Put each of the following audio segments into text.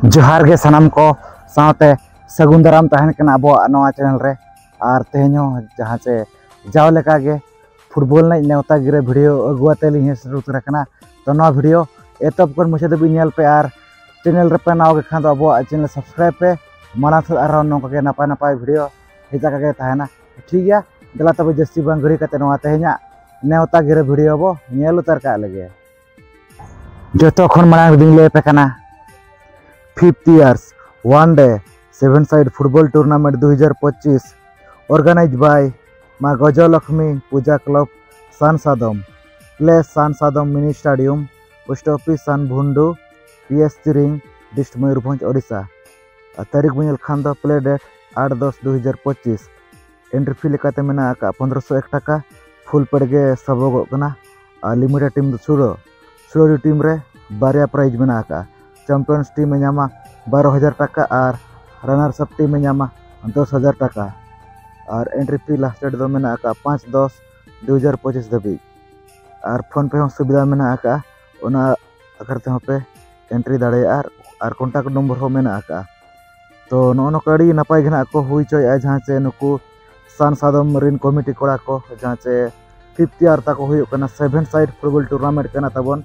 जोहार गे सनम को साथे सगुन दाराम तहन कना अब नवा चैनल रे और तेहनो जहाँ से जाओ लेका गे फुटबॉल ना नेवता गिरे वीडियो अगुआते लिंग शुरू करना तो नवा वीडियो एतब कर मुझे भी नेल पे और चैनल रे पे नाव के खान अब चैनल सब्सक्राइब पे माना और नौका नपाय नपाय वीडियो हेजा के तहना ठीक गया दला तब जस्ती बंग घड़ी कते नवा तेहना नेवता गिरे वीडियो अब नेल उतर का लगे जो खन मांग दिन ले पे कना 5th years one day 7-side football tournament 2025 organized by Ma Gajalaxmi Puja Club Sansadam place Sansadam mini stadium post office Sanbundu PS ring district Mayurbhanj Odisha तारीख बन खान दो प्ले डेट 8-10-2025 एंट्री फी लेकाते मेना का 1501 टाका फुल पड़गे सबोगो कना limited team सुरो team रे बारिया prize मेना का चैंपियंस टीम में नामा 12,000 टाका और रनर्स अप टीम में नामा 10,000 टाका और एंट्री फी लास्ट डेट दो मेना का 5-10-2025 धाबी और फोन पे सुविधा मेना का ओना अगर ते पे एंट्री दाड़े और कॉन्टैक्ट नंबर हो मेना का तो नो कड़ी नपाय घना को हुई चोय जहाँ से नुकु सानसादम रिन कमिटी कोड़ा को जहाँ से 5th ईयर तक हुई 7-side फुटबॉल टूर्नामेंट करना तबन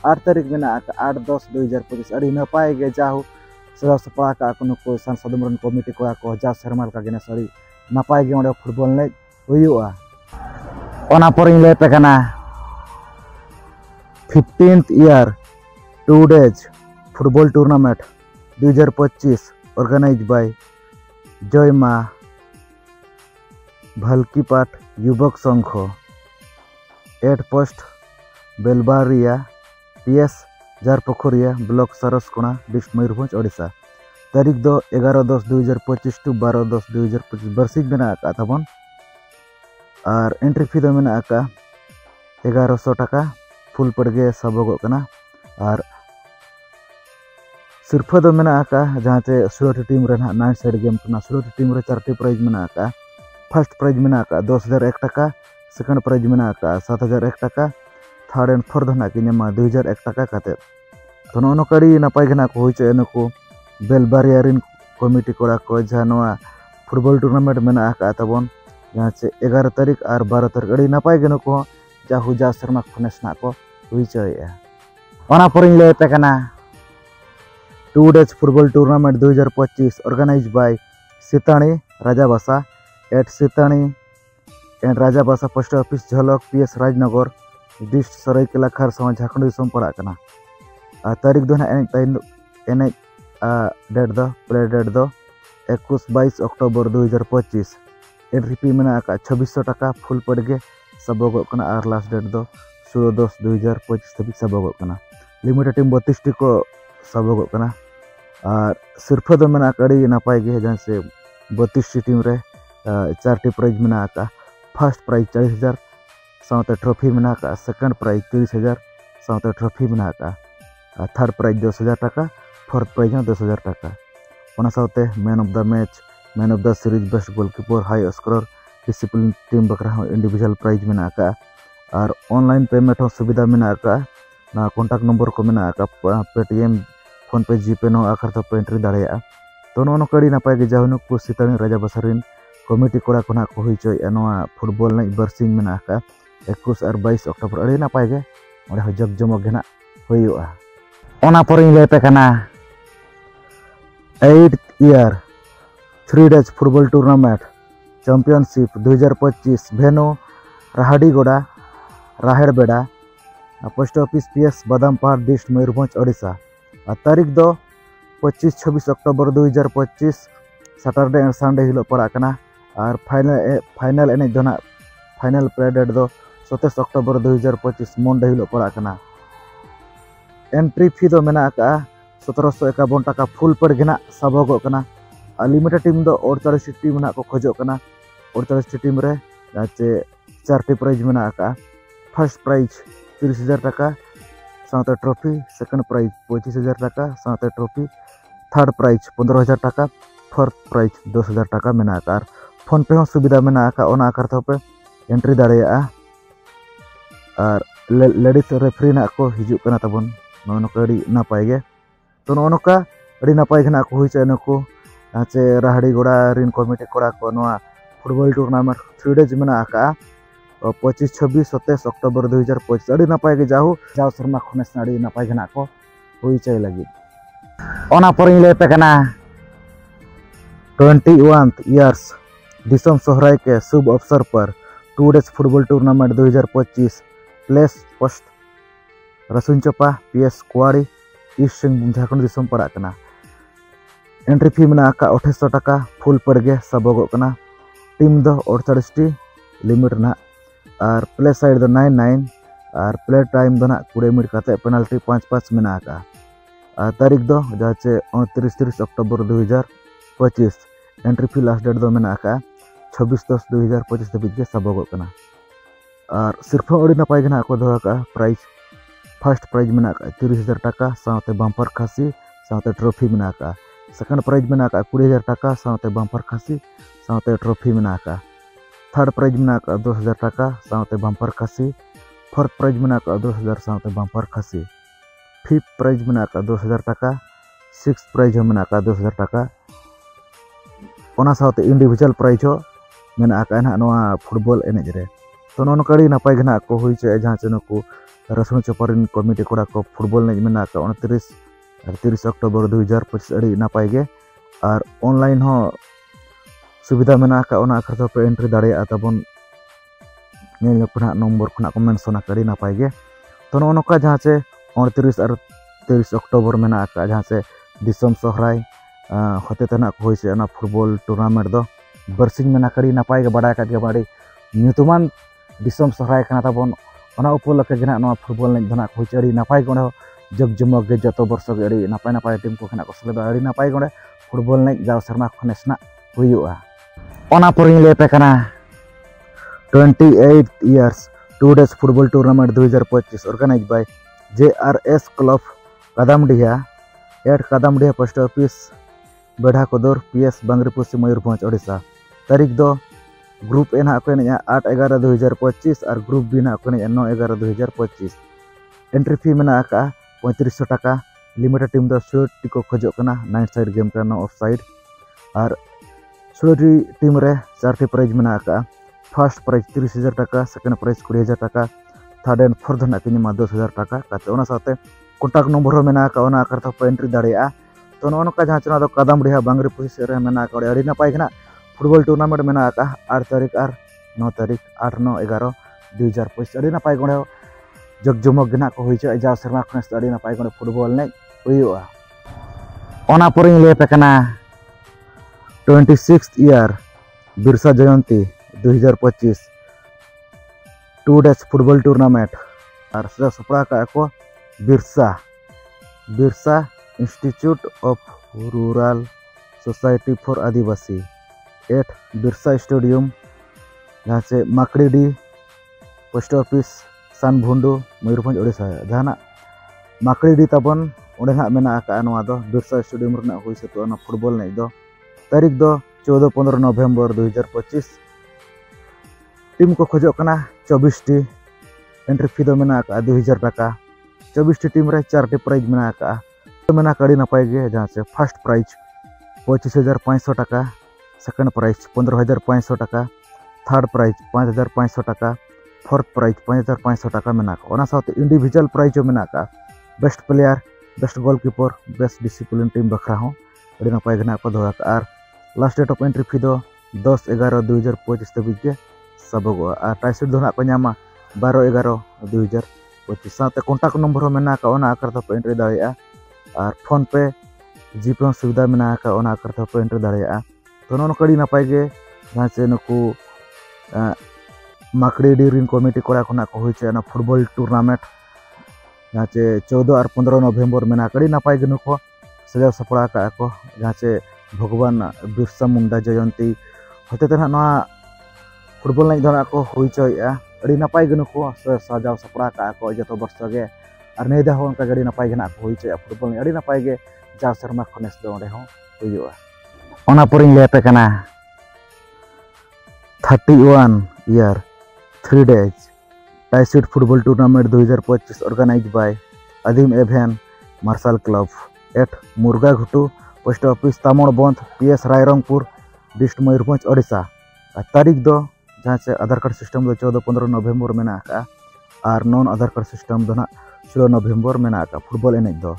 8 तारीख में 8-10-2025 अड़ी नपाय गे जाहु सदा सपा का नुकु सानसादम रिन कमिटी कोड़ा को जा शर्माल का गिना सड़ी नपाय गे ओंडे फुटबॉल ने हुआ ओना पर ले पे कना 15th year 2 days football tournament 2025 organized by Jai Maa Bhalkipat Yuvak Sangh 8 post Belbaria PS Jharpokharia block Saraskona district Mayurbhanj Odisha तारीख दो 11-10-2025 टू 12-10-2025 बर्सिक मेना का तबन और एंट्री फी दो मेना का 1100 टाका फुल पड़गे सबोगो कना और सिर्फ दो मेना का जहाँ से सुरती टीम रे 9-side गेम करना सुरती टीम रे 4टी प्राइज मेना का फर्स्ट प्राइज मेना का 10,001 टाका सेकंड प्राइज मेना का 7,001 टाका थर्ड एंड फोर्थ ना कि 2,001 टाका काते तो नो कड़ी नपाय घना को होई चे नको बेलबारिया रिन कमिटी कोड़ा को जहाँ फुटबॉल टूर्नामेंट मेना का तबन जहाँ से 11 तारीख और 12 तारीख अड़ी नपाय गनो को जा हुजा शर्मा फनेसना को हुई चे ओना पर ले पे कना 2 days football tournament 2025 organized by Sitani Rajabasa at Sitani and Rajabasa post office Jhalak PS Rajnagar district Seraikela Kharsawan Jharkhand दिसम पड़ा कना तारीख दो एन डेट दो प्ले डेट दो 21-22 अक्टूबर 2025 एंट्री फी मेना का 2600 टाका फुल पड़गे सबोगो कना और लास्ट डेट दो 16-10-2025 धाबी सबोगो कना लिमिटेड टीम 32 टी को सबोगो कना और सिर्फ दो मेना कड़ी नपाय गे जहाँ से 32 टी टीम रे 4टी प्राइज मेना का फर्स्ट प्राइज 40,000 साथ ट्रॉफी मेना का सेकंड प्राइज 30,000 साथ ट्रॉफी मेना का थर्ड प्राइज 10,000 टाका फोर्थ प्राइज 10,000 टाका ओना साथे man of the match man of the series best goalkeeper high scorer discipline team बकरा इंडिविजुअल प्राइज मेना का और ऑनलाइन पेमेंट सुविधा मेना का ना कॉन्टैक्ट नंबर को मेना का पेटीएम फोन पे जीपे नो आखर तो एंट्री दाड़ेया तो नो कड़ी नपाय गे जाहुनु को सीतानी राजाबासा रिन कमिटी कोड़ा को ना को हुई चोय नोआ फुटबॉल ने बर्सिंग मेना का 21 और 22 अक्टूबर अड़ी नपाय गे ओडे जग जमक गेना हुआ ओना पर ले पे कना 8th year 3 days football tournament championship 2025 Bhenu Rahadigoda Raherbeda post office PS Badampahar district Mayurbhanj Odisha तारीख दो 25-26 अक्टूबर 2025 सैटरडे एंड संडे हिलो पड़ा कना और फाइनल एने दोना फाइनल प्ले डेट दो 27 अक्टूबर 2025 मंडे हिलो पड़ा कना एंट्री फी दो मेना का 1751 टाका फुल पर गेना सबोगो कना लिमिटेड टीम दो 48 टीम ना को खोजो कना 48 टीम रे जाचे 4टी प्राइज मेना का फर्स्ट प्राइज 30,000 टाका साथ ट्रॉफी सेकंड प्राइज 25,000 टाका साथ ट्रॉफी थर्ड प्राइज 15,000 टाका फोर्थ प्राइज 10,000 टाका मेना का फोन पे सुविधा मेना का ओना आकर तो पे एंट्री दाड़ेया और लेडीज रेफरी ना को हिजुक कना तबन नो कड़ी नपाय गे तो नोका अड़ी नपाय घना को हुई नुकु चे राहड़ी गोड़ा रिन कमिटी कोड़ा को नवा फुटबॉल टूर्नामेंट 3 डेज मेना का 25 26 27 अक्टोबर 2025 अड़ी नपाय के जाहु जाव शर्मा खनेस अड़ी नपाय घना को हुई चाय लगी ओना पर ले पे कना 21 इयर्स दिसम सोहराय के शुभ अवसर पर 2 days football tournament 2025 place post Rasunchapa PS Kuadi East Singhbhum Jharkhand दिसम पड़ा कना एंट्री फी में 2800 टाका फुल पड़गे सबोगोग कना टीम दो 48 टी लिमिट ना और प्ले साइड दो 99 और प्ले टाइम दो ना 20 मिनट काते पेनाल्टी 5-5 में का तारीख दो जाचे 29 October 2025 entry fee last date दो में 26/10/2025 धबित के सबोगोग कना और सिर्फ अड़ी नपाय गना को दो का प्राइज फर्स्ट प्राइज में 30,000 टाका साथे बम्पर खासी साथे ट्रॉफी में का सेकंड प्राइज में 20,000 टाका साथे बम्पर खासी साथे ट्रॉफी में का थर्ड प्राइज में 10,000 टाका साथे बम्पर खासी फोर्थ प्राइज में 10,000 साथे बम्पर खासी फिफ्थ प्राइज में 10,000 टाका सिक्स्थ प्राइज में 10,000 टाका ओना साथे इंडिविजुअल प्राइज में ना फुटबॉल एनेज रे तो नोनकाड़ी नपाय घना को हुई चे जहाँ चे नुकु रसुन चपारिन कमिटी कोड़ा को फुटबॉल नेज में 29 और 30 अक्टोबर 2025 अड़ी नपाय गे और ऑनलाइन हो सुविधा में आखिर पे एंट्री दाड़े तबन नम्बर खुना को मेंशन अड़ी नपाय गे तो नोका जहाँ से 29 और 30 अक्टोबर में जहाँ से दिसम सोहराय होते तना को होइसे फुटबॉल टूर्नामेंट दो बरसिंग में कड़ी नपाय गे बाडा के बाड़ी न्यूतुमान दिसम सोहराय कना तबन ओना उपलक्षे गे फुटबॉल नेज धना को होइसे अड़ी नपाय गोंडे जग जमक गे जतो वर्ष गे अड़ी नपाय नपाय टीम को खना को सलेद अड़ी नपाय गोंडे फुटबॉल नेज जाव शर्मा खनेसना हुयुआ ओना परिं ले पे कना 28 years 2 days football tournament 2025 organise by JRS club Kadamdiha at Kadamdiha post office Bedha Kodar PS Bangriposi Mayurbhanj Odisha तारीख दो ग्रुप ए ना को 8/11/2025 और ग्रुप बी ना को 9/11/2025 एंट्री फी में 3500 टाका लिमिटेड टीम दो 16 को खोजो कना 9 साइड गेम का ऑफ साइड और 16 टीम रे 4 प्राइज में फर्स्ट प्राइज 30,000 टाका सेकंड प्राइज 20,000 टाका थर्ड एंड फोर्थ ना कि 10,000 टाका काते ओना साथे कॉन्टैक्ट नंबर में ओना आकर तो एंट्री दाड़िया तो नोका जहाँ चुना कदमडिहा बांग्रीपुसी से में अड़ी नपाय घना फुटबॉल टूर्नामेंट में 8 तारीख और 9 तारीख 8-9-11-2025 अड़ी नपाय गोड़े जग जमक गना को हुई जाव शर्मा खनेस अड़ी नपाय गोड़े फुटबॉल ने हुआ ओना परिं ले पे कना 26th ईयर बिरसा जयंती 2025 2 डेज फुटबॉल टूर्नामेंट और सजा सपड़ा का को Birsa institute of rural society for Adivasi at Birsa stadium जहाँ से माकड़ीडी पोस्ट ऑफिस सानभुंडू मयूरभंज ओडिशा जहाँ माकड़ीडी तबन ओडे ना मेना बिरसा स्टेडियम हुई से तो फुटबॉल ने दो तारीख दो 14-15 नवंबर 2025 टीम को खोजो कना 24 टी एंट्री फी दो मेना 2,000 टाका 24 टी टीम रे 4 टी प्राइज मेना कड़ी नपाय गे जहाँ से फर्स्ट प्राइज 25,500 टाका सेकंड प्राइज 15,500 टाका थर्ड प्राइज 5,500 टाका फोर्थ प्राइज 5,500 टाका मेना ओना साथे इंडिविजुअल प्राइज मेना best player best goalkeeper best discipline team बखरा हो अड़ी नपाय गना को दो और last date of entry fee दो 10/11/2025 धबित के सबोगो और टाइसिट दो को नामा 12/11/2025 साथे कॉन्टैक्ट नंबर में ओना आकर तो एंट्री दाड़िया और फोन पे जीपे सुविधा में ओना आकर तो एंट्री दाड़िया तो नोकड़ी नपाय गे जहाँ से नुकु माकड़ीडी रिन कमिटी कोड़ा खुना को हुई चे फुटबॉल टूर्नामेंट जहाँ से 14 और 15 नवंबर में कड़ी नपाय गे नुको सजाव सपड़ा का को जहाँ से भगवान बिरसा मुंडा जयंती होते तना फुटबॉल ने धना को हुई चोया अड़ी नपाय गे नुको सजाव सपड़ा का को जतो वर्ष गे और नेदा हो उनका गड़ी नपाय गना को हुई चोया फुटबॉल ने अड़ी नपाय गे जाव शर्मा खनेस दो ओडे हो हुआ ओना परिं ले पे कना 31 ईयर 3 डेज टाइसिट फुटबॉल टूर्नामेंट 2025 ऑर्गेनाइज बाय अदीम एवेन Marshal club at Murga Ghutu post office Tamod Bandh PS Rairangpur district Mayurbhanj Odisha. तारीख दो जहाँ से आधार कार्ड सिस्टम दो 14-15 नवेम्बर में और नॉन आधार कार्ड सिस्टम दो 16 नवेम्बर में फुटबॉल एनेज दो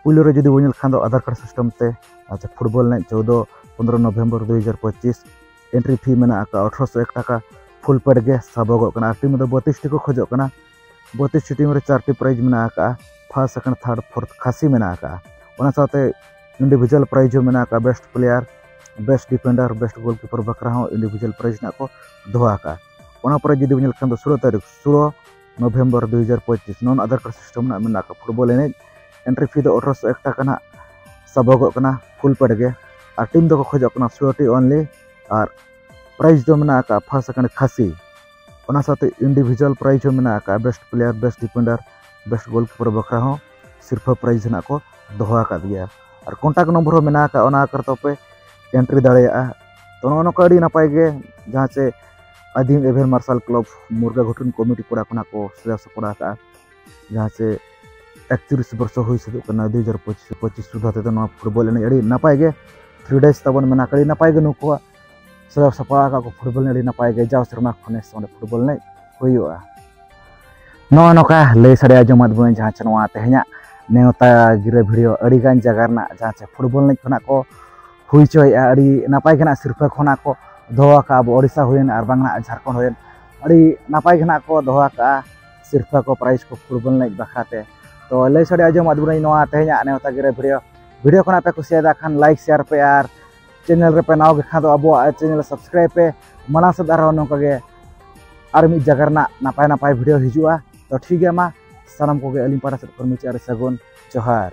पुलो रे जुदी बोल खान आधार कार्ड सिस्टम ते अच्छा फुटबॉल एनेज 14-15 नवेम्बर 2025 एंट्री फी में 1801 टाका फुल पेड गे सबगोना टीम दो 32 टी को खोजना 32 टीम रे 4 टी प्राइज में फर्स्ट सेकंड थर्ड फोर्थ खासी में साथे इंडिविजुअल प्राइज में best player best defender best goalkeeper बकरा इंडिविजुअल प्राइज को दोहा पर जुदी बोल खान 16 तारीख 16 नवेम्बर 2025 नॉन आधार कार्ड सिस्टम में फुटबॉल एनेज एंट्री फी दो 1801 टाका सबगोना फुल पेड गे और टीम दो खोजना 16 टी ओनली और प्राइज दो में फर्स्ट सेकंड खासी साथे इंडिविजुअल प्राइज में best player best defender best goalkeeper बकरा सिर्फ प्राइज को दोहा दिया और कॉन्टैक्ट नंबर में करते पे एंट्री दाड़ा तो नौका नपाय गे जहाँ से आदिम एवेर मार्शल क्लब मुर्गा घुटुन कमिटी कोड़ा को सजा सपड़ा जहाँ से 31 वर्ष हुई से 2025 सुधा तो फुटबॉल एने नपाय गे 3 days तबन में नपाय गे नुकुआ सजा सपड़ा को फुटबॉल एने नपाय गे जाओ शर्मा खने फुटबॉल ने हुआ नौका लय साड़े आजमात बन जहाँ से तेहना नेवता गिरे भिडियो अड़ीगान जगह जहाँ से फुटबॉल खना को हुई चोया अड़ी नपाय गना सिरफा खना को दोहा अब ओडिशा हुन और बांगना झारखंड हुन अड़ी नपाय गना को दोहा सिरफा को प्राइज को फुटबॉल बखाते तो लय साड़े आजम आदबुनाई तेहना नेवता गिरे भिडियो खना पे कुसिया खान लाइक शेयर पे और चैनल रे पे नाव खान अब चैनल सब्सक्राइब पे मना से नौका और मिद जगह नपाय नपाय भिडियो हिजुआ तो ठीक है मा सानाम को अली पाटा से मुचार सगुन जोहार।